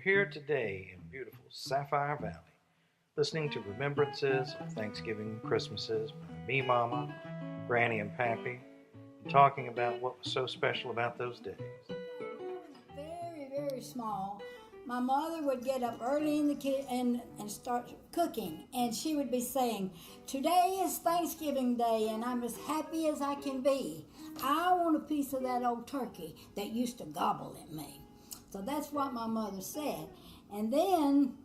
here today in beautiful Sapphire Valley, listening to remembrances of Thanksgiving and Christmases by me, Mama, Granny, and Pappy, and talking about what was so special about those days. Very, very small. My mother would get up early in the kitchen and start cooking, and she would be saying, "Today is Thanksgiving Day, and I'm as happy as I can be. I want a piece of that old turkey that used to gobble at me." So that's what my mother said. And then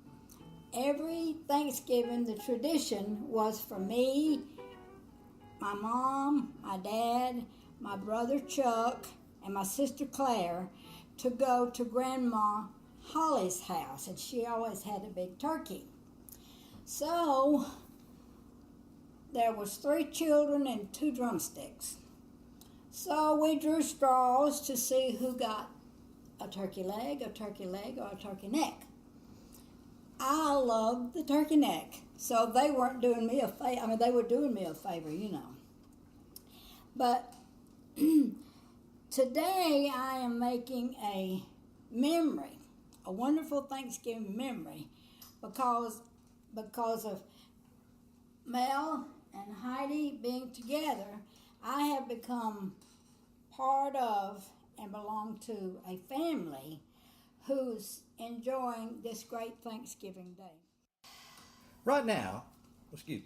every Thanksgiving, the tradition was for me, my mom, my dad, my brother Chuck, and my sister Claire to go to Grandma Holly's house, and she always had a big turkey. So there was 3 children and 2 drumsticks. So we drew straws to see who got a turkey leg, or a turkey neck. I loved the turkey neck, so they weren't doing me a favor. I mean, they were doing me a favor, you know. But today I am making a memory, a wonderful Thanksgiving memory, because of Mel and Heidi being together. I have become part of and belong to a family who's enjoying this great Thanksgiving Day. Right now,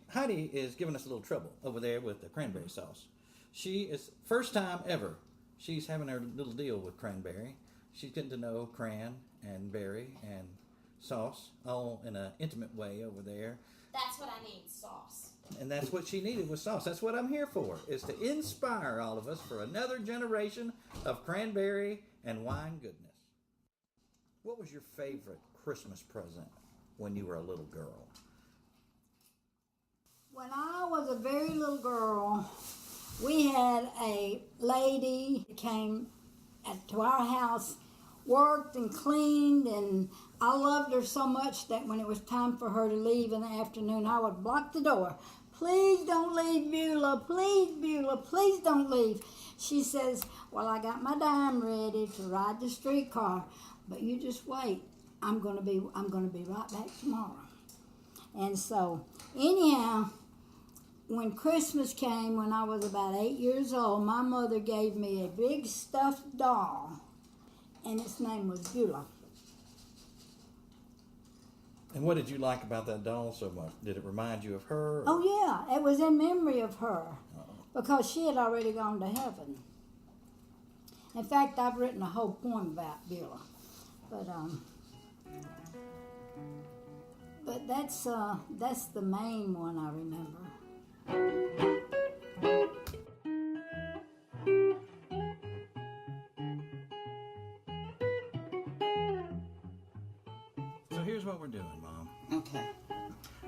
Heidi is giving us a little trouble over there with the cranberry sauce. She is, first time ever, she's having her little deal with cranberry. She's getting to know cran and berry and sauce all in an intimate way over there. That's what I need, sauce. And that's what she needed was sauce. That's what I'm here for, is to inspire all of us for another generation of cranberry and wine goodness. What was your favorite Christmas present when you were a little girl? When I was a very little girl, we had a lady that came to our house, worked and cleaned, and I loved her so much that when it was time for her to leave in the afternoon, I would block the door. "Please don't leave, Beulah. Please, Beulah, please don't leave." She says, "Well, I got my dime ready to ride the streetcar, but you just wait. I'm gonna be right back tomorrow." And so, anyhow, when Christmas came, when I was about 8 years old, my mother gave me a big stuffed doll, and its name was Beulah. And what did you like about that doll so much? Did it remind you of her? Or? Oh, yeah, it was in memory of her, because she had already gone to heaven. In fact, I've written a whole poem about Beulah. But that's the main one I remember. So here's what we're doing, Mom. Okay.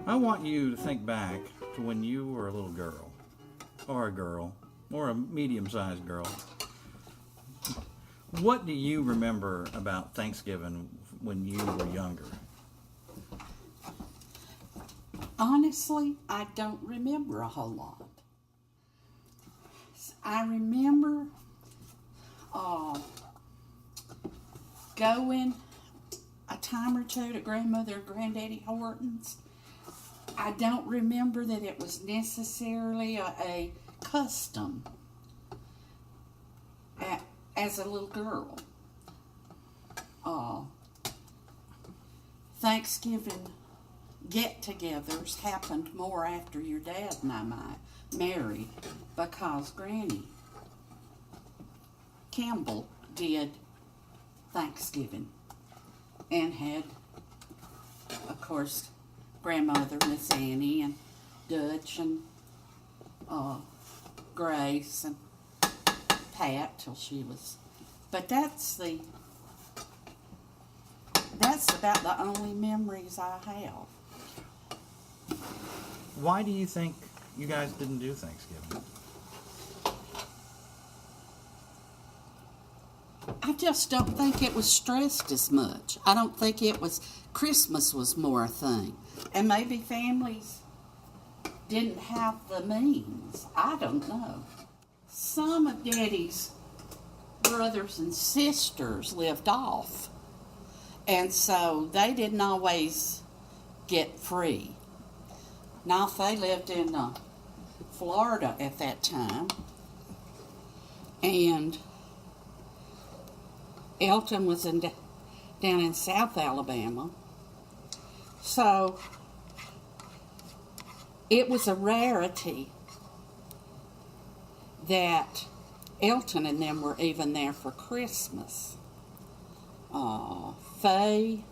I want you to think back to when you were a little girl, or a medium-sized girl. What do you remember about Thanksgiving when you were younger? Honestly, I don't remember a whole lot. I remember going a time or two to Grandmother and Granddaddy Horton's. I don't remember that it was necessarily a custom as a little girl. Thanksgiving get-togethers happened more after your dad and I married, because Granny Campbell did Thanksgiving and had, of course, Grandmother, Miss Annie, and Dutch, and Grace, and Pat till she was. But that's about the only memories I have. Why do you think you guys didn't do Thanksgiving? I just don't think it was stressed as much. I don't think it was, Christmas was more a thing. And maybe families didn't have the means. I don't know. Some of Daddy's brothers and sisters lived off. And so they didn't always get free. Now, if they lived in Florida at that time, and Elton was down in South Alabama, so it was a rarity that Elton and them were even there for Christmas. Faye,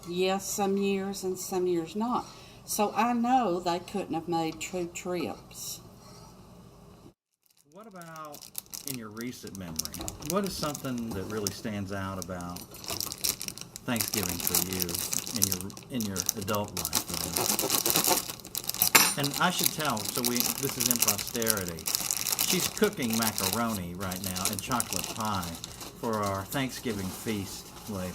yes, some years and some years not. So I know they couldn't have made true trips. What about in your recent memory? What is something that really stands out about Thanksgiving for you in your adult life? And I should tell, this is in posterity. She's cooking macaroni right now and chocolate pie for our Thanksgiving feast later.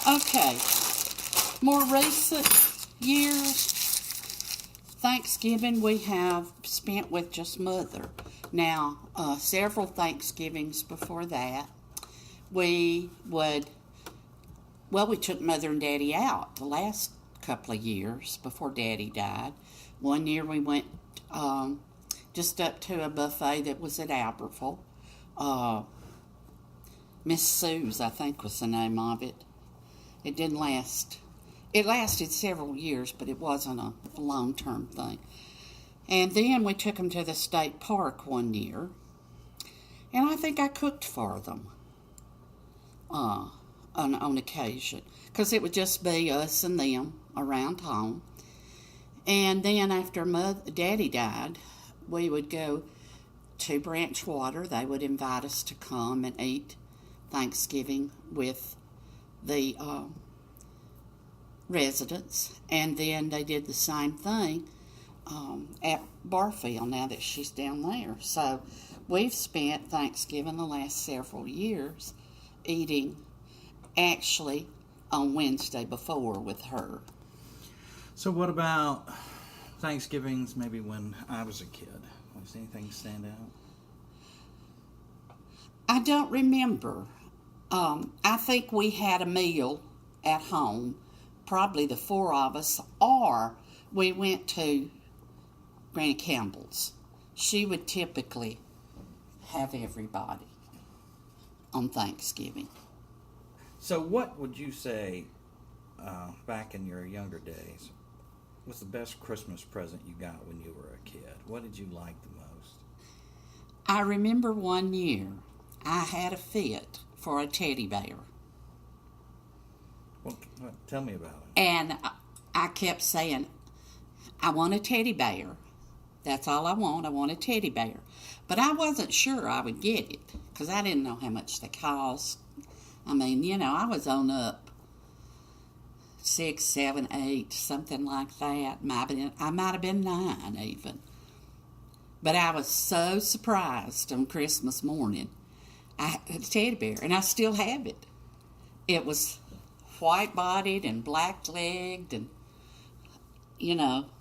Okay, more recent years, Thanksgiving we have spent with just Mother. Now, several Thanksgivings before that, we took Mother and Daddy out the last couple of years before Daddy died. One year we went just up to a buffet that was at Albertville. Miss Sue's, I think, was the name of it. It didn't last. It lasted several years, but it wasn't a long-term thing. And then we took them to the state park one year, and I think I cooked for them on occasion, because it would just be us and them around home. And then after Daddy died, we would go to Branchwater. They would invite us to come and eat Thanksgiving with the residents, and then they did the same thing at Barfield now that she's down there. So we've spent Thanksgiving the last several years eating actually on Wednesday before with her. So what about Thanksgivings maybe when I was a kid? Does anything stand out? I don't remember. I think we had a meal at home, probably the four of us, or we went to Granny Campbell's. She would typically have everybody on Thanksgiving. So what would you say, back in your younger days, was the best Christmas present you got when you were a kid? What did you like the most? I remember one year I had a fit for a teddy bear. Well, tell me about it. And I kept saying, I want a teddy bear. That's all I want. I want a teddy bear. But I wasn't sure I would get it because I didn't know how much they cost. I mean, I was on up 6, 7, 8, something like that. I might have been 9 even. But I was so surprised on Christmas morning. I had a teddy bear, and I still have it. It was white-bodied and black-legged and,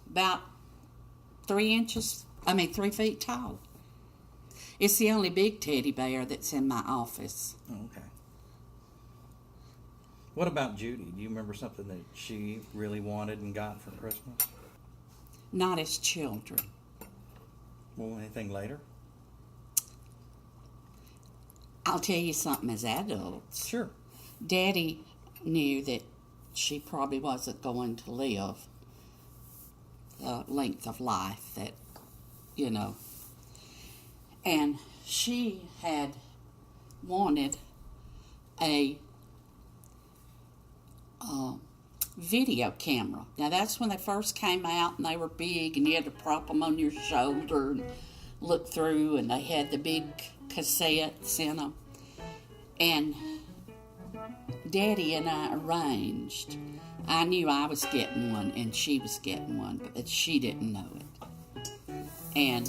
about 3 feet tall. It's the only big teddy bear that's in my office. Oh, okay. What about Judy? Do you remember something that she really wanted and got for Christmas? Not as children. Well, anything later? I'll tell you something as adults. Sure. Daddy knew that she probably wasn't going to live the length of life that, And she had wanted a video camera. Now, that's when they first came out, and they were big, and you had to prop them on your shoulder and look through, and they had the big cassettes in them. And Daddy and I arranged. I knew I was getting one, and she was getting one, but she didn't know it. And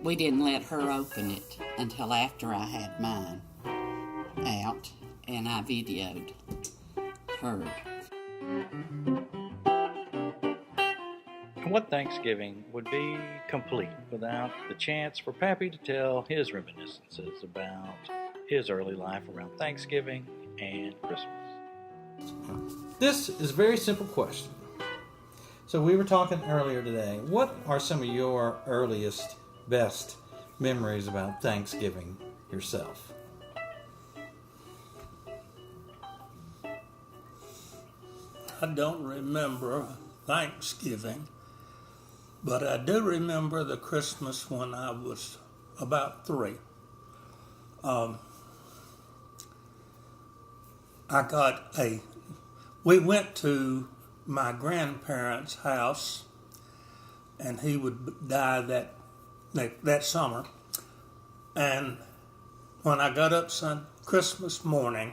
we didn't let her open it until after I had mine out, and I videoed her. What Thanksgiving would be complete without the chance for Pappy to tell his reminiscences about his early life around Thanksgiving and Christmas? This is a very simple question. So we were talking earlier today. What are some of your earliest, best memories about Thanksgiving yourself? I don't remember Thanksgiving, but I do remember the Christmas when I was about 3. We went to my grandparents' house, and he would die that summer. And when I got up Christmas morning,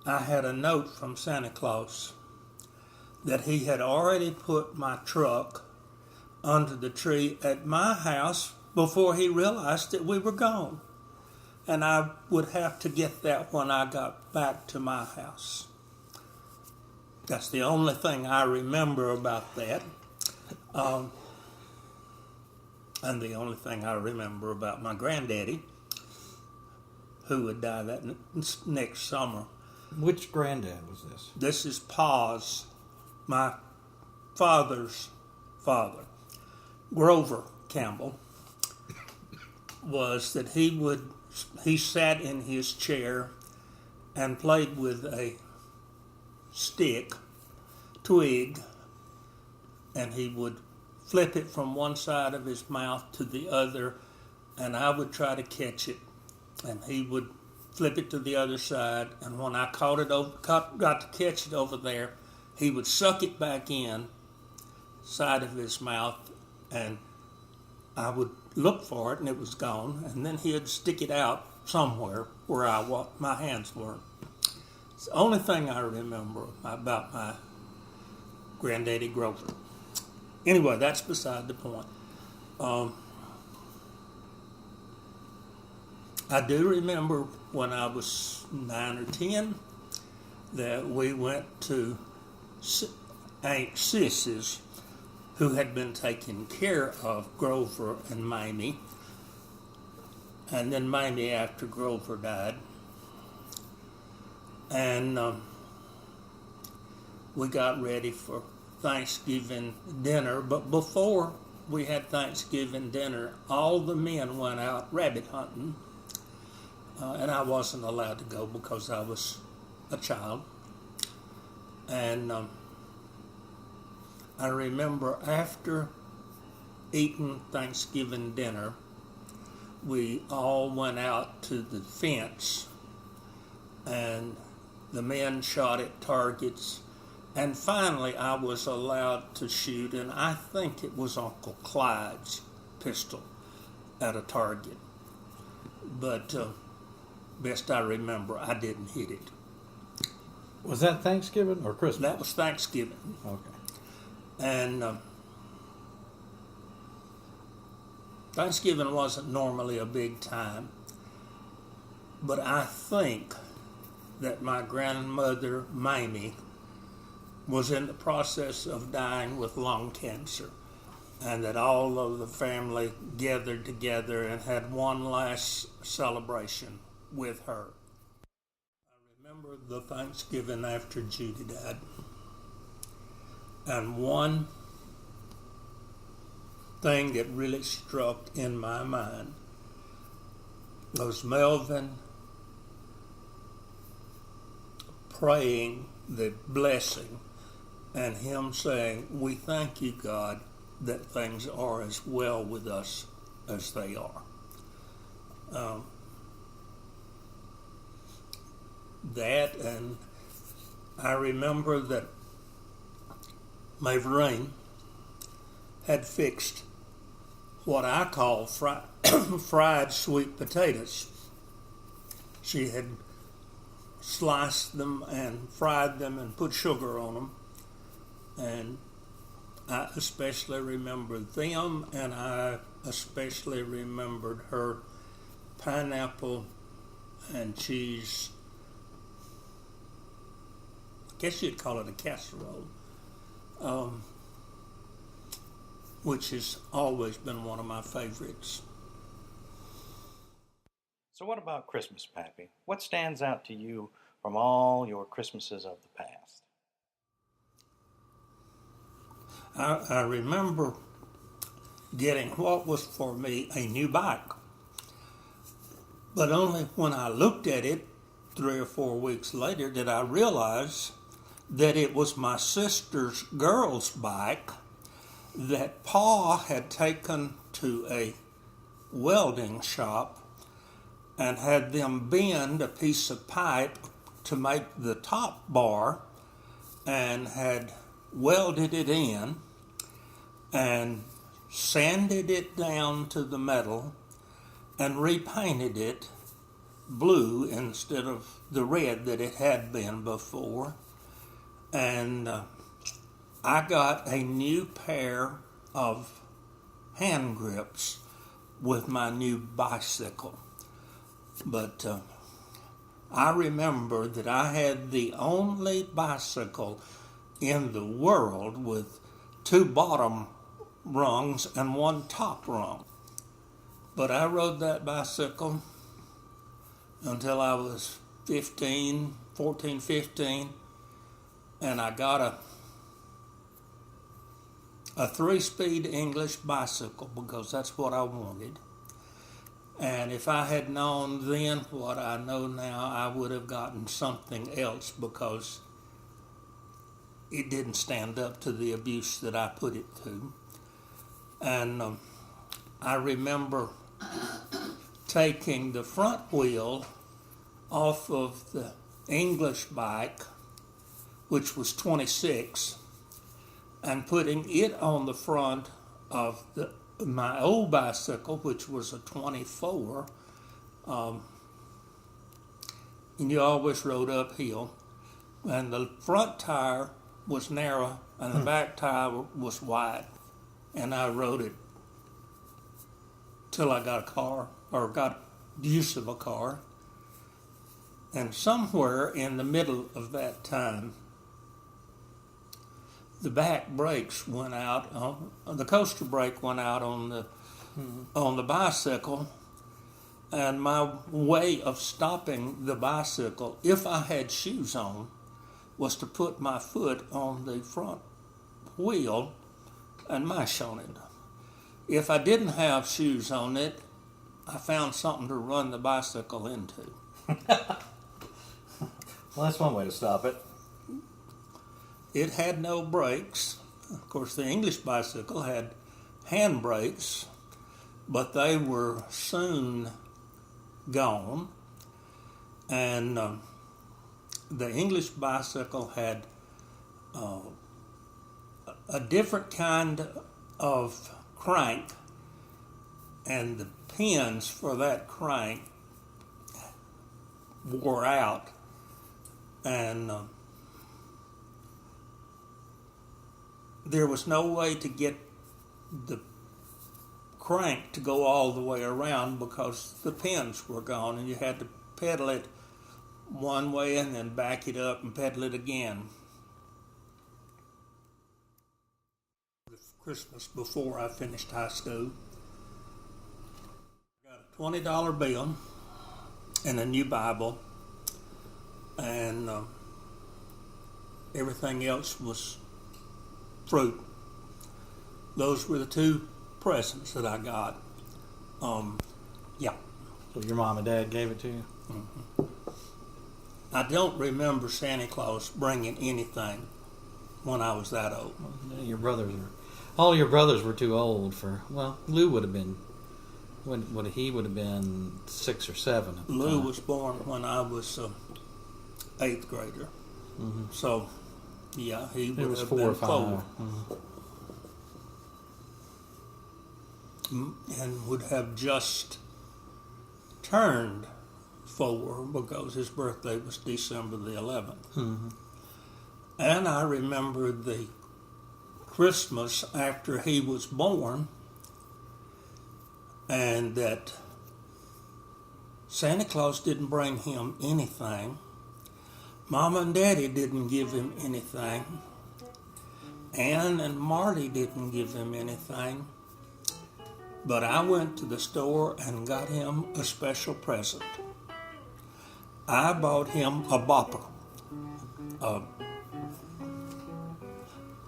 I had a note from Santa Claus that he had already put my truck under the tree at my house before he realized that we were gone. And I would have to get that when I got back to my house. That's the only thing I remember about that. And the only thing I remember about my granddaddy, who would die that next summer. Which granddad was this? This is Pa's, my father's father. Grover Campbell was that he sat in his chair and played with a twig, and he would flip it from one side of his mouth to the other, and I would try to catch it, and he would flip it to the other side, and when I got to catch it over there, he would suck it back in side of his mouth, and I would look for it, and it was gone, and then he'd stick it out somewhere where my hands weren't. It's the only thing I remember about my granddaddy Grover. Anyway, that's beside the point. I do remember when I was 9 or 10 that we went to Aunt Sis's, who had been taking care of Grover and Mamie. And then Mamie, after Grover died. And we got ready for Thanksgiving dinner. But before we had Thanksgiving dinner, all the men went out rabbit hunting. And I wasn't allowed to go because I was a child. And I remember after eating Thanksgiving dinner, we all went out to the fence, and the men shot at targets, and finally I was allowed to shoot, and I think it was Uncle Clyde's pistol at a target. But best I remember, I didn't hit it. Was that Thanksgiving or Christmas? That was Thanksgiving. Okay. And Thanksgiving wasn't normally a big time, but I think that my grandmother, Mamie, was in the process of dying with lung cancer, and that all of the family gathered together and had one last celebration with her. I remember the Thanksgiving after Judy died, and one thing that really struck in my mind was Melvin praying the blessing and him saying, "We thank you, God, that things are as well with us as they are." That, and I remember that Maverine had fixed what I call fried sweet potatoes. She had sliced them and fried them and put sugar on them. And I especially remembered them, and I especially remembered her pineapple and cheese. I guess you'd call it a casserole. which has always been one of my favorites. So what about Christmas, Pappy? What stands out to you from all your Christmases of the past? I remember getting what was for me a new bike, but only when I looked at it 3 or 4 weeks later did I realize that it was my sister's girl's bike that Pa had taken to a welding shop and had them bend a piece of pipe to make the top bar and had welded it in and sanded it down to the metal and repainted it blue instead of the red that it had been before. And I got a new pair of hand grips with my new bicycle. But I remember that I had the only bicycle in the world with 2 bottom rungs and 1 top rung. But I rode that bicycle until I was 15, and I got a 3-speed English bicycle because that's what I wanted. And if I had known then what I know now, I would have gotten something else because it didn't stand up to the abuse that I put it through. And I remember taking the front wheel off of the English bike, which was 26, and putting it on the front of my old bicycle, which was a 24, and you always rode uphill. And the front tire was narrow, and the back tire was wide. And I rode it till I got a car, or got use of a car. And somewhere in the middle of that time, the back brakes went out. The coaster brake went out on the bicycle, and my way of stopping the bicycle, if I had shoes on, was to put my foot on the front wheel and mash on it. If I didn't have shoes on it, I found something to run the bicycle into. Well, that's one way to stop it. It had no brakes. Of course, the English bicycle had hand brakes, but they were soon gone. And the English bicycle had a different kind of crank, and the pins for that crank wore out. And there was no way to get the crank to go all the way around because the pins were gone, and you had to pedal it one way and then back it up and pedal it again. Christmas before I finished high school, I got a $20 bill and a new Bible, and everything else was fruit. Those were the 2 presents that I got. Yeah. So your mom and dad gave it to you? Mm-hmm. I don't remember Santa Claus bringing anything when I was that old. All your brothers were too old for, well, Lou would have been, he would have been 6 or 7 at the Lou time. was born when I was 8th grader. Mm-hmm. So, yeah, he would have 4 been or 5. 4. Mm-hmm. And would have just turned 4 because his birthday was December the 11th. Mm-hmm. And I remember the Christmas after he was born, and that Santa Claus didn't bring him anything. Mama and Daddy didn't give him anything. Ann and Marty didn't give him anything, but I went to the store and got him a special present. I bought him a bopper.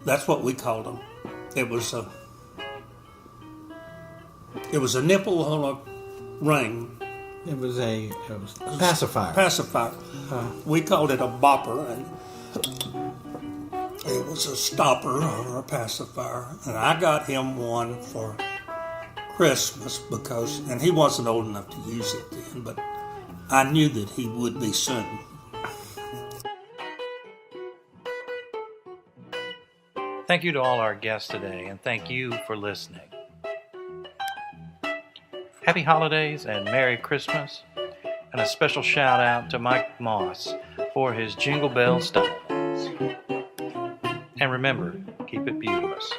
That's what we called them. It was a nipple on a ring. It was a pacifier. Pacifier. We called it a bopper, and it was a stopper or a pacifier. And I got him one for Christmas and he wasn't old enough to use it then, but I knew that he would be soon. Thank you to all our guests today, and thank you for listening. Happy holidays and Merry Christmas, and a special shout out to Mike Moss for his Jingle Bell style. And remember, keep it beautimous.